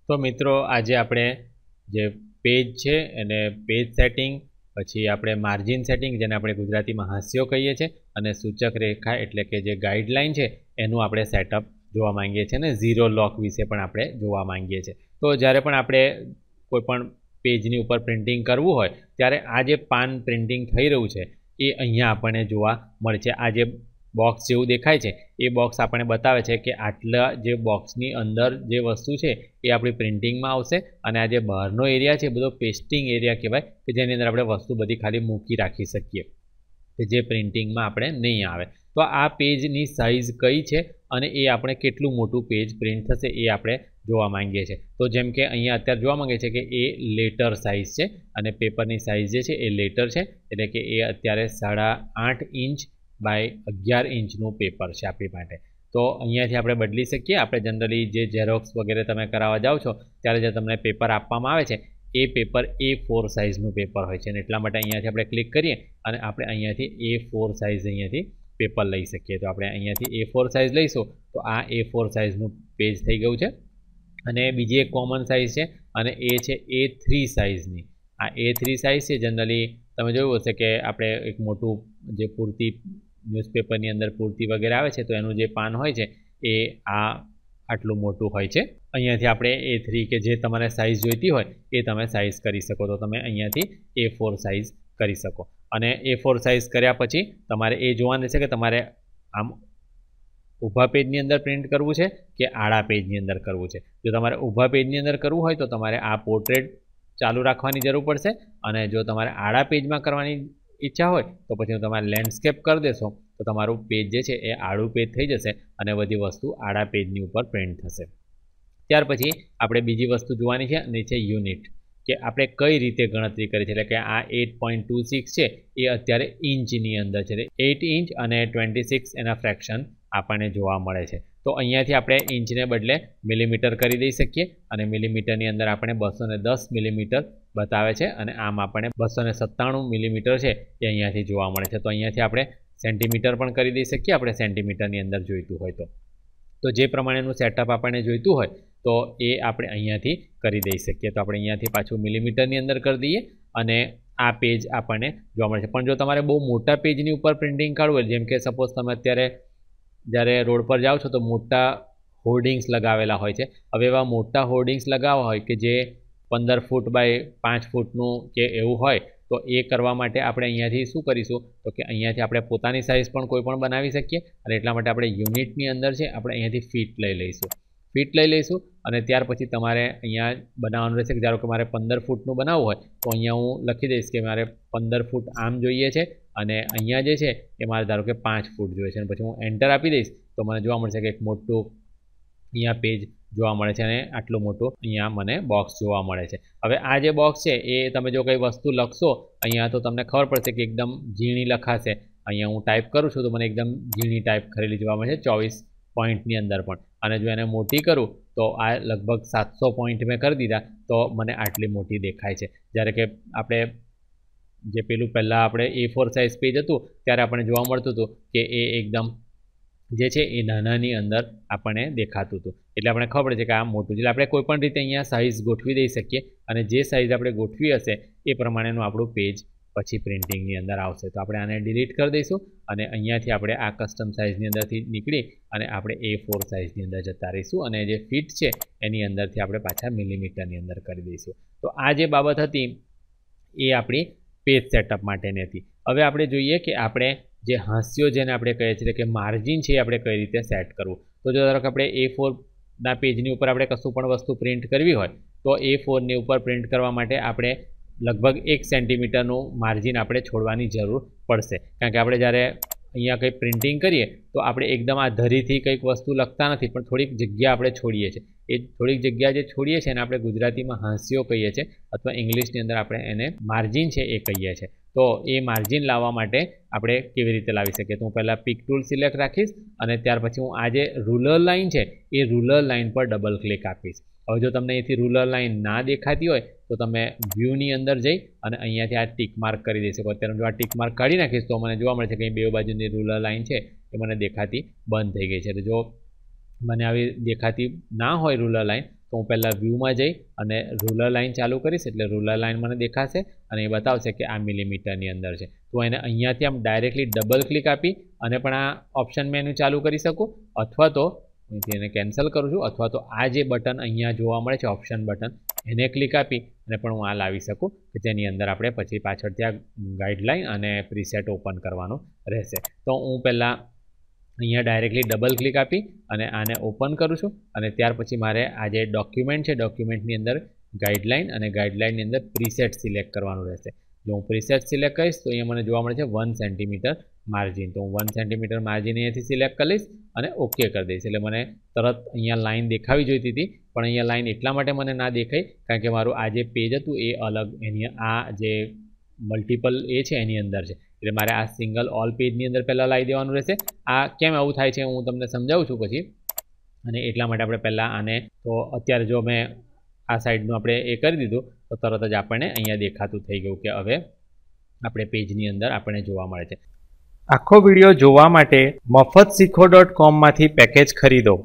તો મિત્રો આજે આપણે જે પેજ છે અને પેજ સેટિંગ પછી આપણે માર્જિન સેટિંગ જેને આપણે ગુજરાતીમાં હાસ્યો કહીએ છીએ અને સૂચક રેખા એટલે કે જે ગાઈડલાઈન છે એનું આપણે સેટઅપ જોવા માંગીએ છીએ અને ઝીરો લોક વિશે પણ આપણે જોવા માંગીએ છીએ. તો જ્યારે પણ આપણે કોઈ પણ પેજની ઉપર પ્રિન્ટિંગ કરવું હોય ત્યારે આ જે પાન પ્રિન્ટિંગ થઈ રહ્યું છે એ અહીંયા આપણને જોવા મળે છે. આ જે બોક્સ જેવું દેખાય છે એ બોક્સ આપણને બતાવે છે કે આટલા જે બોક્સની અંદર જે વસ્તુ છે એ આપણી પ્રિન્ટિંગમાં આવશે અને આ જે બહારનો એરિયા છે બધો પેસ્ટિંગ એરિયા કહેવાય કે જેની અંદર આપણે વસ્તુ બધી ખાલી મૂકી રાખી શકીએ કે જે પ્રિન્ટિંગમાં આપણે નહીં આવે. તો આ પેજની સાઇઝ કઈ છે અને એ આપણે કેટલું મોટું પેજ પ્રિન્ટ થશે એ આપણે જોવા માંગીએ છીએ. તો જેમ કે અહીંયા અત્યારે જોવા માંગીએ છીએ કે એ લેટર સાઇઝ છે અને પેપરની સાઇઝ જે છે એ લેટર છે એટલે કે એ અત્યારે 8.5 ઇંચ બાય 11 ઇંચનું પેપર છે આપણી માટે. તો અહીંયાથી આપણે બદલી શકીએ. આપણે જનરલી જે ઝેરોક્સ વગેરે તમે કરાવવા જાઓ છો ત્યારે જે તમને પેપર આપવામાં આવે છે એ પેપર A4 સાઇઝનું પેપર હોય છે અને એટલા માટે અહીંયાથી આપણે ક્લિક કરીએ અને આપણે અહીંયાથી A4 સાઇઝ અહીંયાથી પેપર લઈ શકીએ. તો આપણે અહીંયાથી A4 સાઇઝ લઈશું તો આ A4 સાઇઝનું પેજ થઈ ગયું છે. અને બીજી એક કોમન સાઇઝ છે અને એ છે A3 સાઇઝની. આ A3 સાઇઝ છે જનરલી તમે જોયું હશે કે આપણે એક મોટું જે પૂર્તિ ન્યૂઝપેપરની અંદર પૂર્તિ વગેરે આવે છે તો એનું જે પાન હોય છે એ આટલું મોટું હોય છે. અહીંયાથી આપણે A3 કે જે તમારે સાઇઝ જોઈતી હોય એ તમે સાઇઝ કરી શકો. તો તમે અહીંયાથી A4 સાઇઝ કરી શકો અને A4 સાઇઝ કર્યા પછી તમારે એ જોવાનું રહેશે કે તમારે આમ ઊભા પેજની અંદર પ્રિન્ટ કરવું છે કે આડા પેજની અંદર કરવું છે. જો તમારે ઊભા પેજની અંદર કરવું હોય તો તમારે આ પોર્ટ્રેટ ચાલુ રાખવાની જરૂર પડશે અને જો તમારે આડા પેજમાં કરવાની ઈચ્છા હોય તો પછી તમારે લેન્ડસ્કેપ કરી દેશો તો તમારું પેજ જે છે એ આડું પેજ થઈ જશે અને બધી વસ્તુ આડા પેજની ઉપર પ્રિન્ટ થશે. ત્યાર પછી આપણે બીજી વસ્તુ જોવાની છે અને છે યુનિટ કે આપણે કઈ રીતે ગણતરી કરી છે. એટલે કે આ 8.26 છે એ અત્યારે ઇંચની અંદર છે. 8 ઇંચ અને 26 એના ફ્રેક્શન આપણને જોવા મળે છે. તો અહીંયાથી આપણે ઇંચને બદલે મિલીમીટર કરી દઈ શકીએ અને મિલીમીટરની અંદર આપણે 210 મિલીમીટર બતાવે છે અને આમ આપણે 297 મિલીમીટર છે એ અહીંયાથી જોવા મળે છે. તો અહીંયાથી આપણે સેન્ટીમીટર પણ કરી દઈ શકીએ આપણે સેન્ટીમીટરની અંદર જોઈતું હોય તો જે પ્રમાણેનું સેટઅપ આપણને જોઈતું હોય તો એ આપણે અહીંયાથી કરી દઈ શકીએ. તો આપણે અહીંયાથી પાછું મિલીમીટરની અંદર કરી દઈએ અને આ પેજ આપણને જોવા મળે છે. પણ જો તમારે બહુ મોટા પેજની ઉપર પ્રિન્ટિંગ કાઢવું હોય જેમ કે સપોઝ તમે અત્યારે જ્યારે રોડ પર જાઓ છો તો મોટા હોર્ડિંગ્સ લગાવેલા હોય છે. હવે એવા મોટા હોર્ડિંગ્સ લગાવવા હોય કે જે 15 ફૂટ બાય 5 ફૂટનું કે એવું હોય તો એ કરવા માટે આપણે અહીંયાથી શું કરીશું તો કે અહીંયાથી આપણે પોતાની સાઇઝ પણ કોઈ પણ બનાવી શકીએ અને એટલા માટે આપણે યુનિટની અંદર છે આપણે અહીંયાથી ફીટ લઈ લઈશું અને ત્યાર પછી તમારે અહીંયા બનાવવાનું રહેશે કે ધારો કે મારે 15 ફૂટનું બનાવવું હોય તો અહીંયા હું લખી દઈશ કે મારે 15 ફૂટ આમ જોઈએ છે અને અહીંયા જે છે એ મારે ધારો કે 5 ફૂટ જોઈએ છે અને પછી હું એન્ટર આપી દઈશ તો મને જોવા મળશે કે એક મોટું અહીંયા પેજ જોવા મળે છે અને આટલું મોટું અહીંયા મને બોક્સ જોવા મળે છે. હવે આ જે બોક્સ છે એ તમે જો કંઈ વસ્તુ લખશો અહીંયા તો તમને ખબર પડશે કે એકદમ ઝીણી લખાશે. અહીંયા હું ટાઈપ કરું છું તો મને એકદમ ઝીણી ટાઈપ કરેલી જોવા મળે છે 24 પોઈન્ટની અંદર પણ. અને જો એને મોટી કરું તો આ લગભગ 700 પોઈન્ટ મેં કરી દીધા તો મને આટલી મોટી દેખાય છે. જ્યારે કે આપણે જે પેલું પહેલાં આપણે A4 સાઇઝ પેજ હતું ત્યારે આપણને જોવા મળતું હતું કે એ એકદમ જે છે એ નાનાની અંદર આપણને દેખાતું હતું. એટલે આપણે ખબર પડે છે કે આ મોટું છે. એટલે આપણે કોઈ પણ રીતે અહીંયા સાઇઝ ગોઠવી દઈ શકીએ અને જે સાઇઝ આપણે ગોઠવી હશે એ પ્રમાણેનું આપણું પેજ પછી પ્રિન્ટિંગની અંદર આવશે. તો આપણે આને ડિલીટ કરી દઈશું અને અહીંયાથી આપણે આ કસ્ટમ સાઇઝની અંદરથી નીકળી અને આપણે A4 સાઇઝની અંદર જતા રહીશું અને જે ફીટ છે એની અંદરથી આપણે પાછા મિલીમીટરની અંદર કરી દઈશું. તો આ જે બાબત હતી એ આપણી પેજ સેટઅપ માટેની હતી. હવે આપણે જોઈએ કે આપણે જે હાસ્યો જેને આપણે કહીએ છીએ કે માર્જિન છે એ આપણે કઈ રીતે સેટ કરવું. તો જો ધારો કે આપણે A4ના પેજની ઉપર આપણે કશું પણ વસ્તુ પ્રિન્ટ કરવી હોય તો A4ની ઉપર પ્રિન્ટ કરવા માટે આપણે લગભગ 1 સેન્ટીમીટરનું માર્જિન આપણે છોડવાની જરૂર પડશે. કારણ કે આપણે જ્યારે અહીંયા કંઈ પ્રિન્ટિંગ કરીએ તો આપણે એકદમ આ ધરીથી કંઈક વસ્તુ લખતા નથી પણ થોડીક જગ્યા આપણે છોડીએ છીએ. એ થોડીક જગ્યા જે છોડીએ છીએ એને આપણે ગુજરાતીમાં હાસ્યો કહીએ છીએ અથવા ઇંગ્લિશની અંદર આપણે એને માર્જિન છે એ કહીએ છીએ. તો એ માર્જિન લાવવા માટે આપણે કેવી રીતે લાવી શકીએ તો હું પહેલાં પિક ટૂલ સિલેક્ટ રાખીશ અને ત્યાર પછી હું આ જે રૂલર લાઇન છે એ રૂલર લાઇન પર ડબલ ક્લિક આપીશ. હવે જો તમને અહીંથી રૂલર લાઇન ના દેખાતી હોય તો તમે વ્યૂની અંદર જઈ અને અહીંયાથી આ ટિક માર્ક કરી દઈ શકો. અત્યારે જો આ ટિક માર્ક કાઢી નાખીશ તો મને જોવા મળે છે કે બે બાજુની રૂલર લાઇન છે એ મને દેખાતી બંધ થઈ ગઈ છે. જો મને આવી દેખાતી ના હોય રૂલર લાઇન તો હું પહેલાં વ્યૂમાં જઈ અને રૂલર લાઇન ચાલુ કરીશ એટલે રૂલર લાઇન મને દેખાશે અને એ બતાવશે કે આ મિલીમીટરની અંદર છે. તો એને અહીંયાથી આમ ડાયરેક્ટલી ડબલ ક્લિક આપી અને પણ આ ઓપ્શન મેનુ ચાલુ કરી શકું, અથવા તો અહીંથી એને કેન્સલ કરું છું, અથવા તો આ જે બટન અહીંયા જોવા મળે છે ઓપ્શન બટન એને ક્લિક આપી અને પણ હું આ લાવી શકું કે જેની અંદર આપણે પછી પાછળથી આ ગાઈડલાઇન અને પ્રીસેટ ઓપન કરવાનું રહેશે. તો હું પહેલાં અહીંયા ડાયરેક્ટલી ડબલ ક્લિક આપી અને આને ઓપન કરું છું અને ત્યાર પછી મારે આ જે ડોક્યુમેન્ટ છે ડોક્યુમેન્ટની અંદર ગાઈડલાઇન અને ગાઈડલાઇનની અંદર પ્રીસેટ સિલેક્ટ કરવાનું રહેશે. જો હું પ્રીસેટ સિલેક્ટ કરીશ તો અહીંયા મને જોવા મળે છે 1 સેન્ટીમીટર માર્જિન. તો હું 1 સેન્ટીમીટર માર્જિન અહીંયાથી સિલેક્ટ કરી લઈશ અને ઓકે કરી દઈશ. એટલે મને તરત અહીંયા લાઇન દેખાવી જોઈતી હતી પણ અહીંયા લાઇન એટલા માટે મને ના દેખાઈ કારણ કે મારું આ જે પેજ હતું એ અલગ એની આ જે મલ્ટિપલ એ છે એની અંદર છે. એટલે મારે આ સિંગલ ઓલ પેજની અંદર પહેલાં લાવી દેવાનું રહેશે. આ કેમ આવું થાય છે હું તમને સમજાવું છું પછી. અને એટલા માટે આપણે પહેલાં આને તો અત્યારે જો મેં આ સાઈડનું આપણે એ કરી દીધું તો તરત જ આપણને અહીંયા દેખાતું થઈ ગયું કે હવે આપણે પેજની અંદર આપણને જોવા મળે છે. આખો વિડીયો જોવા માટે મફતશીખો.com માંથી પેકેજ ખરીદો.